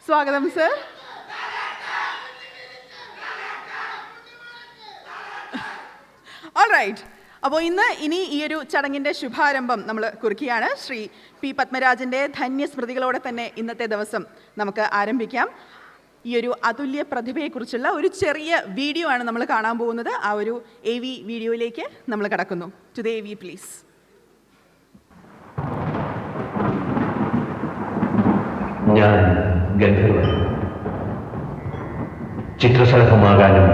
സ്വാഗതം sir. Alright. അപ്പോൾ ഇനി ഈ ഒരു ചടങ്ങിൻ്റെ ശുഭാരംഭം നമ്മൾ കുറിക്കുകയാണ്. ശ്രീ പി പത്മരാജൻ്റെ ധന്യസ്മൃതികളോടെ തന്നെ ഇന്നത്തെ ദിവസം നമുക്ക് ആരംഭിക്കാം. ഈ ഒരു അതുല്യ പ്രതിഭയെക്കുറിച്ചുള്ള ഒരു ചെറിയ വീഡിയോ ആണ് നമ്മൾ കാണാൻ പോകുന്നത്. ആ ഒരു AV വീഡിയോയിലേക്ക് നമ്മൾ കടക്കുന്നു. To the AV please. ഞാൻ ഗന്ധർവൻ. ചിത്രശലഭമാകാനും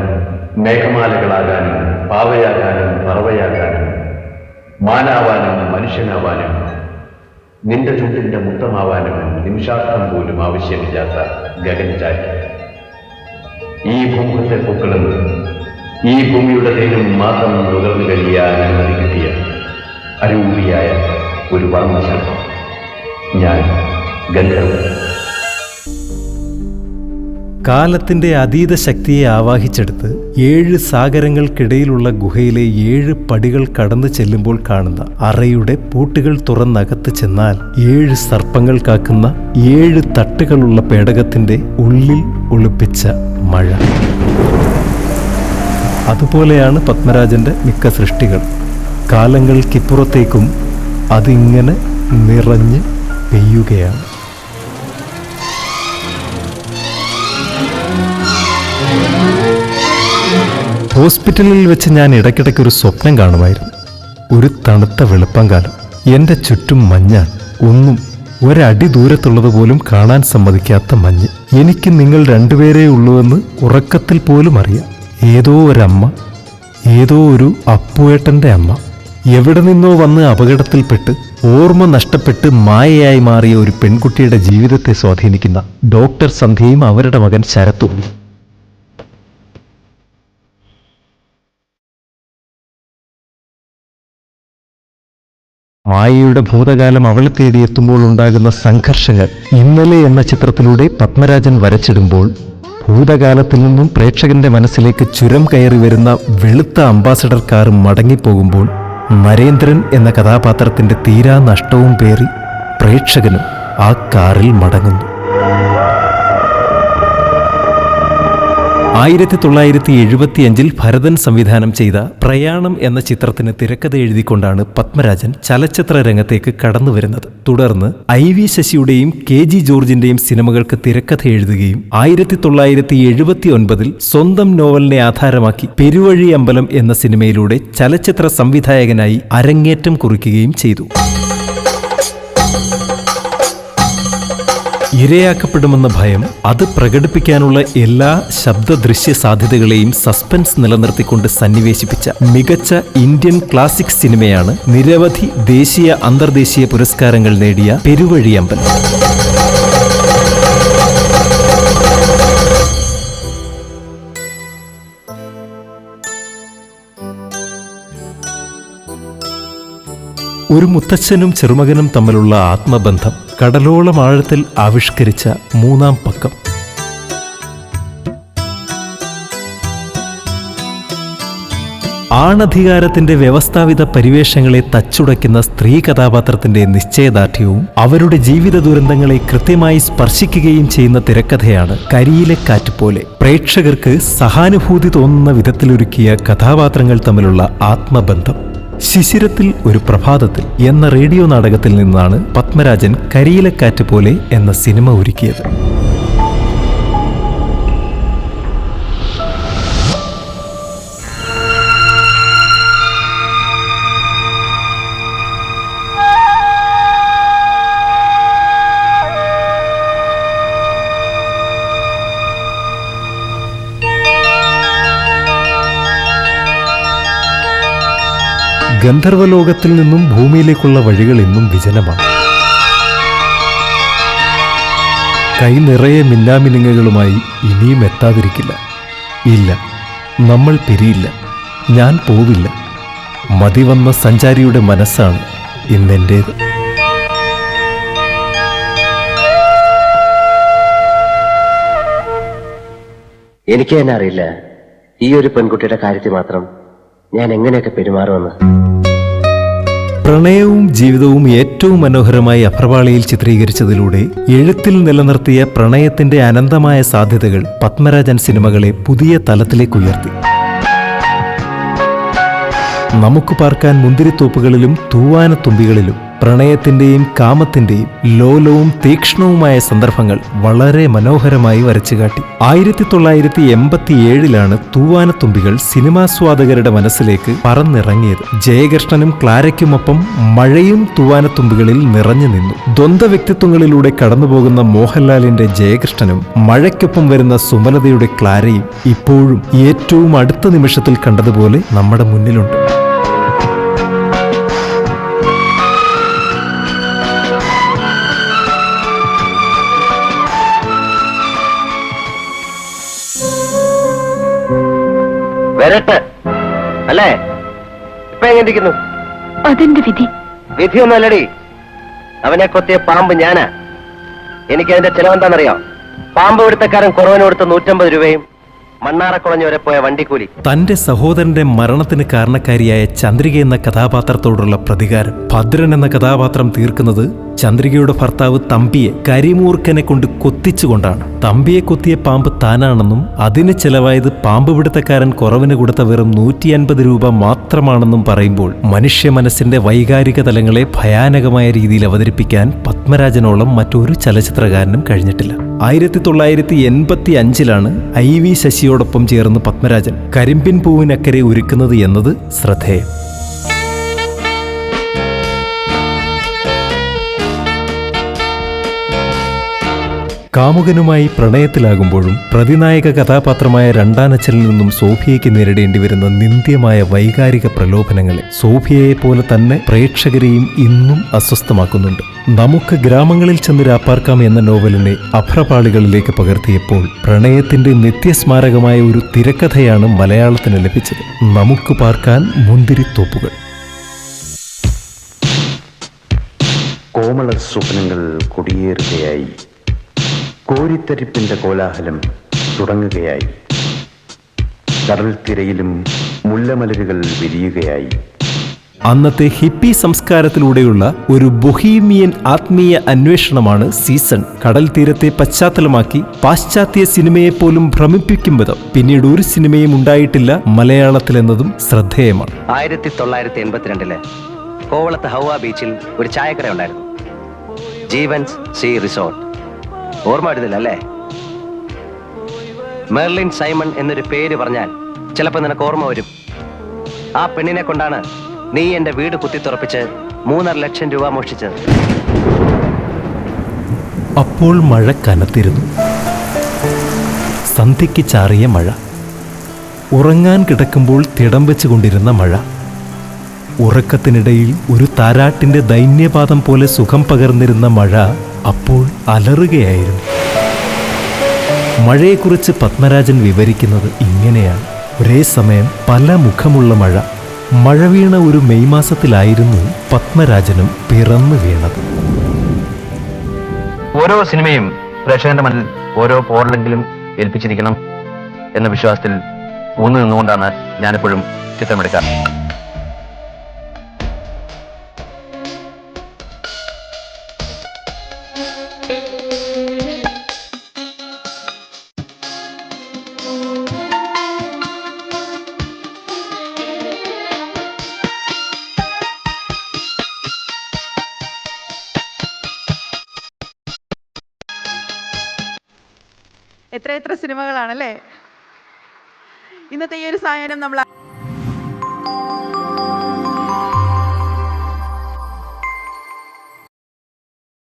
മേഘമാലകളാകാനും പാവയാകാനും പറവയാകാനും മാനാവാനും മനുഷ്യനാവാനും നിന്റെ ചുണ്ടിന്റെ മുത്തമാവാനും നിമിഷാർത്ഥം പോലും ആവശ്യമില്ലാത്ത ഗഗൻചാരി. ഈ ഭൂമുഖത്തെ പൂക്കളും ഈ ഭൂമിയുടെ തേനും മാത്രം നുകർന്നു കഴിയാൻ അനുമതി കിട്ടിയ അരൂപിയായ ഒരു വർണ്ണശലഭം ഞാൻ ഗന്ധർവൻ. കാലത്തിന്റെ അതീത ശക്തിയെ ആവാഹിച്ചെടുത്ത് 7 സാഗരങ്ങൾക്കിടയിലുള്ള ഗുഹയിലെ 7 പടികൾ കടന്നു ചെല്ലുമ്പോൾ കാണുന്ന അറയുടെ പൂട്ടുകൾ തുറന്നകത്ത് ചെന്നാൽ 7 സർപ്പങ്ങൾ കാക്കുന്ന 7 തട്ടുകളുള്ള പേടകത്തിന്റെ ഉള്ളിൽ ഒളിപ്പിച്ച മഴ. അതുപോലെയാണ് പത്മരാജന്റെ മിക്ക സൃഷ്ടികൾ. കാലങ്ങൾക്കിപ്പുറത്തേക്കും അതിങ്ങനെ നിറഞ്ഞ് പെയ്യുകയാണ്. ഹോസ്പിറ്റലിൽ വെച്ച് ഞാൻ ഇടയ്ക്കിടയ്ക്കൊരു സ്വപ്നം കാണുമായിരുന്നു. ഒരു തണുത്ത വെളുപ്പംകാലം, എൻ്റെ ചുറ്റും മഞ്ഞാണ്. ഒന്നും ഒരടി ദൂരത്തുള്ളതുപോലും കാണാൻ സമ്മതിക്കാത്ത മഞ്ഞ്. എനിക്ക് നിങ്ങൾ 2 പേരേ ഉള്ളൂവെന്ന് ഉറക്കത്തിൽ പോലും അറിയാം. ഏതോ ഒരമ്മ, ഏതോ ഒരു അപ്പുവേട്ടൻ്റെ അമ്മ, എവിടെ നിന്നോ വന്ന് അപകടത്തിൽപ്പെട്ട് ഓർമ്മ നഷ്ടപ്പെട്ട് മായയായി മാറിയ ഒരു പെൺകുട്ടിയുടെ ജീവിതത്തെ സ്വാധീനിക്കുന്ന ഡോക്ടർ സന്ധ്യയും അവരുടെ മകൻ ശരത്തും. മായയുടെ ഭൂതകാലം അവളെ തേടിയെത്തുമ്പോൾ ഉണ്ടാകുന്ന സംഘർഷങ്ങൾ ഇന്നലെ എന്ന ചിത്രത്തിലൂടെ പത്മരാജൻ വരച്ചിടുമ്പോൾ ഭൂതകാലത്തിൽ നിന്നും പ്രേക്ഷകന്റെ മനസ്സിലേക്ക് ചുരം കയറി വരുന്ന വെളുത്ത അംബാസഡർ കാർ മടങ്ങിപ്പോകുമ്പോൾ നരേന്ദ്രൻ എന്ന കഥാപാത്രത്തിന്റെ തീരാ നഷ്ടവും പേറി പ്രേക്ഷകനും ആ കാറിൽ മടങ്ങുന്നു. 1975 ഭരതൻ സംവിധാനം ചെയ്ത പ്രയാണം എന്ന ചിത്രത്തിന് തിരക്കഥ എഴുതിക്കൊണ്ടാണ് പത്മരാജൻ ചലച്ചിത്ര രംഗത്തേക്ക് കടന്നുവരുന്നത്. തുടർന്ന് IV ശശിയുടെയും KG ജോർജിന്റെയും സിനിമകൾക്ക് തിരക്കഥ എഴുതുകയും 1979 സ്വന്തം നോവലിനെ ആധാരമാക്കി പെരുവഴി അമ്പലം എന്ന സിനിമയിലൂടെ ചലച്ചിത്ര സംവിധായകനായി അരങ്ങേറ്റം കുറിക്കുകയും ചെയ്തു. ഇരയാക്കപ്പെടുമെന്ന ഭയം, അത് പ്രകടിപ്പിക്കാനുള്ള എല്ലാ ശബ്ദദൃശ്യ സാധ്യതകളെയും സസ്പെൻസ് നിലനിർത്തിക്കൊണ്ട് സന്നിവേശിപ്പിച്ച മികച്ച ഇന്ത്യൻ ക്ലാസിക് സിനിമയാണ് നിരവധി ദേശീയ അന്തർദേശീയ പുരസ്കാരങ്ങൾ നേടിയ പെരുവഴി അമ്പലം. ഒരു മുത്തച്ഛനും ചെറുമകനും തമ്മിലുള്ള ആത്മബന്ധം കടലോളം ആഴത്തിൽ ആവിഷ്കരിച്ച 3-ാം പക്കം. ആണധികാരത്തിന്റെ വ്യവസ്ഥാപിത പരിവേഷങ്ങളെ തച്ചുടയ്ക്കുന്ന സ്ത്രീ കഥാപാത്രത്തിന്റെ നിശ്ചയദാർഢ്യവും അവരുടെ ജീവിത ദുരന്തങ്ങളെ കൃത്യമായി സ്പർശിക്കുകയും ചെയ്യുന്ന തിരക്കഥയാണ് കരിയിലെ കാറ്റ് പോലെ. പ്രേക്ഷകർക്ക് സഹാനുഭൂതി തോന്നുന്ന വിധത്തിലൊരുക്കിയ കഥാപാത്രങ്ങൾ തമ്മിലുള്ള ആത്മബന്ധം. ശിശിരത്തിൽ ഒരു പ്രഭാതത്തിൽ എന്ന റേഡിയോ നാടകത്തിൽ നിന്നാണ് പത്മരാജൻ കരിയിലക്കാറ്റ് പോലെ എന്ന സിനിമ ഒരുക്കിയത്. ഗന്ധർവലോകത്തിൽ നിന്നും ഭൂമിയിലേക്കുള്ള വഴികൾ ഇന്നും വിജനമാണ്. കൈ നിറയെ മിന്നാമിനുങ്ങുകളുമായി ഇനിയും എത്താതിരിക്കില്ല. ഇല്ല, നമ്മൾ പിരിയില്ല, ഞാൻ പോവില്ല. മതിവന്ന സഞ്ചാരിയുടെ മനസ്സാണ് ഇന്നെൻ്റേത്. എനിക്ക് തന്നെ അറിയില്ല ഈ ഒരു പെൺകുട്ടിയുടെ കാര്യത്തിൽ മാത്രം ഞാൻ എങ്ങനെയൊക്കെ പെരുമാറുമെന്ന്. പ്രണയവും ജീവിതവും ഏറ്റവും മനോഹരമായി അഭ്രപാളിയിൽ ചിത്രീകരിച്ചതിലൂടെ എഴുത്തിൽ നിലനിർത്തിയ പ്രണയത്തിന്റെ അനന്തമായ സാധ്യതകൾ പത്മരാജൻ സിനിമകളെ പുതിയ തലത്തിലേക്ക് ഉയർത്തി. നമുക്ക് പാർക്കാൻ മുന്തിരിത്തോപ്പുകളിലും തൂവാനത്തുമ്പികളിലും പ്രണയത്തിന്റെയും കാമത്തിന്റെയും ലോലവും തീക്ഷ്ണവുമായ സന്ദർഭങ്ങൾ വളരെ മനോഹരമായി വരച്ചുകാട്ടി. 1987 തൂവാനത്തുമ്പികൾ സിനിമാസ്വാദകരുടെ മനസ്സിലേക്ക് പറന്നിറങ്ങിയത്. ജയകൃഷ്ണനും ക്ലാരയ്ക്കുമൊപ്പം മഴയും തൂവാനത്തുമ്പികളിൽ നിറഞ്ഞു നിന്നു. ദ്വന്ദ്വ വ്യക്തിത്വങ്ങളിലൂടെ കടന്നുപോകുന്ന മോഹൻലാലിന്റെ ജയകൃഷ്ണനും മഴയ്ക്കൊപ്പം വരുന്ന സുമലതയുടെ ക്ലാരയും ഇപ്പോഴും ഏറ്റവും അടുത്ത നിമിഷത്തിൽ കണ്ടതുപോലെ നമ്മുടെ മുന്നിലുണ്ട്. വരട്ടെ അല്ലേ? ഇപ്പൊ എങ്ങനെയിരിക്കുന്നു? അതെന്റെ വിധി. വിധിയൊന്നുമല്ലടി, അവനെ കൊത്തിയ പാമ്പ് ഞാനാ. എനിക്ക് അതിന്റെ ചെലവെന്താണെന്നറിയാം. പാമ്പ് പിടുത്തക്കാരൻ കുറവന് കൊടുത്ത 150 രൂപയും മണ്ണാറക്കുളഞ്ഞ് വരെ പോയ വണ്ടിക്കൂലി. തന്റെ സഹോദരന്റെ മരണത്തിന് കാരണക്കാരിയായ ചന്ദ്രിക എന്ന കഥാപാത്രത്തോടുള്ള പ്രതികാരം ഭദ്രൻ എന്ന കഥാപാത്രം തീർക്കുന്നത് ചന്ദ്രികയുടെ ഭർത്താവ് തമ്പിയെ കരിമൂർഖനെ കൊണ്ട് കൊത്തിച്ചുകൊണ്ടാണ്. തമ്പിയെ കൊത്തിയ പാമ്പ് താനാണെന്നും അതിന് ചെലവായത് പാമ്പ് പിടുത്തക്കാരൻ കുറവിന് കൊടുത്ത വെറും 150 രൂപ മാത്രമാണെന്നും പറയുമ്പോൾ മനുഷ്യ മനസ്സിന്റെ വൈകാരിക തലങ്ങളെ ഭയാനകമായ രീതിയിൽ അവതരിപ്പിക്കാൻ പത്മരാജനോളം മറ്റൊരു ചലച്ചിത്രകാരനും കഴിഞ്ഞിട്ടില്ല. 1985 IV ശശിയോടൊപ്പം ചേർന്ന് പത്മരാജൻ കരിമ്പിൻ പൂവിനക്കരെ ഒരുക്കുന്നത് എന്നത് ശ്രദ്ധേയം. കാമുകനുമായി പ്രണയത്തിലാകുമ്പോഴും പ്രതിനായക കഥാപാത്രമായ രണ്ടാനച്ചലിൽ നിന്നും സോഫിയയ്ക്ക് നേരിടേണ്ടി വരുന്ന നിന്ദ്യമായ വൈകാരിക പ്രലോഭനങ്ങളെ സോഫിയയെ പോലെ തന്നെ പ്രേക്ഷകരെയും ഇന്നും അസ്വസ്ഥമാക്കുന്നുണ്ട്. നമുക്ക് ഗ്രാമങ്ങളിൽ ചെന്ന് രാപ്പാർക്കാം എന്ന നോവലിനെ അഭ്രപാളികളിലേക്ക് പകർത്തിയപ്പോൾ പ്രണയത്തിന്റെ നിത്യസ്മാരകമായ ഒരു തിരക്കഥയാണ് മലയാളത്തിന് ലഭിച്ചത്. നമുക്ക് പാർക്കാൻ മുന്തിരിത്തോപ്പുകൾ. കോമള സ്വപ്നങ്ങൾ കുടിയേറുകയായി, കോരിത്തരിപ്പിന്റെ കോലാഹലം തുടങ്ങുകയായി, കടൽ തിരയിലും മുല്ലമലരുകൾ വിരിയുകയായി. അന്നത്തെ ഹിപ്പി സംസ്കാരത്തിലൂടെയുള്ള ഒരു ബൊഹീമിയൻ ആത്മീയ അന്വേഷണമാണ് സീസൺ. കടൽ തീരത്തെ പശ്ചാത്തലമാക്കി പാശ്ചാത്യ സിനിമയെപ്പോലും ഭ്രമിപ്പിക്കും വിധം പിന്നീട് ഒരു സിനിമയും ഉണ്ടായിട്ടില്ല മലയാളത്തിലെന്നതും ശ്രദ്ധേയമാണ്. 1982 കോവളത്ത് ഹൗവ ബീച്ചിൽ ഒരു ചായക്കട ഉണ്ടായിരുന്നു, ജീവൻസ് സീ റിസോർട്ട്. ഓർമ്മ വരുന്നില്ല അല്ലേ? മെർലിൻ സൈമൺ എന്നൊരു പേര് പറഞ്ഞാൽ ചിലപ്പോൾ നിനക്ക് ഓർമ്മ വരും. ആ പെണ്ണിനെ കൊണ്ടാണ് നീ എന്റെ വീട് കുത്തിത്തുറപ്പിച്ച് 3.5 ലക്ഷം രൂപ മോഷ്ടിച്ചത്. അപ്പോൾ മഴ കനത്തിരുന്നു. സന്ധ്യയ്ക്ക് ചാറിയ മഴ, ഉറങ്ങാൻ കിടക്കുമ്പോൾ തിടം വെച്ചുകൊണ്ടിരുന്ന മഴ, ഉറക്കത്തിനിടയിൽ ഒരു താരാട്ടിന്റെ ദൈന്യപാദം പോലെ സുഖം പകർന്നിരുന്ന മഴ അപ്പോൾ അലറുകയായിരുന്നു. മഴയെക്കുറിച്ച് പത്മരാജൻ വിവരിക്കുന്നത് ഇങ്ങനെയാണ്. ഒരേ സമയം പല മുഖമുള്ള മഴ. മഴ വീണ ഒരു മെയ് മാസത്തിലായിരുന്നു പത്മരാജനും പിറന്നു വീണത്. ഓരോ സിനിമയും പ്രേക്ഷകന്റെ മനസ്സിൽ ഓരോ പോറലെങ്കിലും ഏൽപ്പിച്ചിരിക്കണം എന്ന വിശ്വാസത്തിൽ ഊന്നു നിന്നുകൊണ്ടാണ് ഞാനെപ്പോഴും ചിത്രമെടുക്കാറ്. എത്ര സിനിമകളാണല്ലേ. ഇന്നത്തെ ഈ ഒരു സായാഹ്നം നമ്മൾ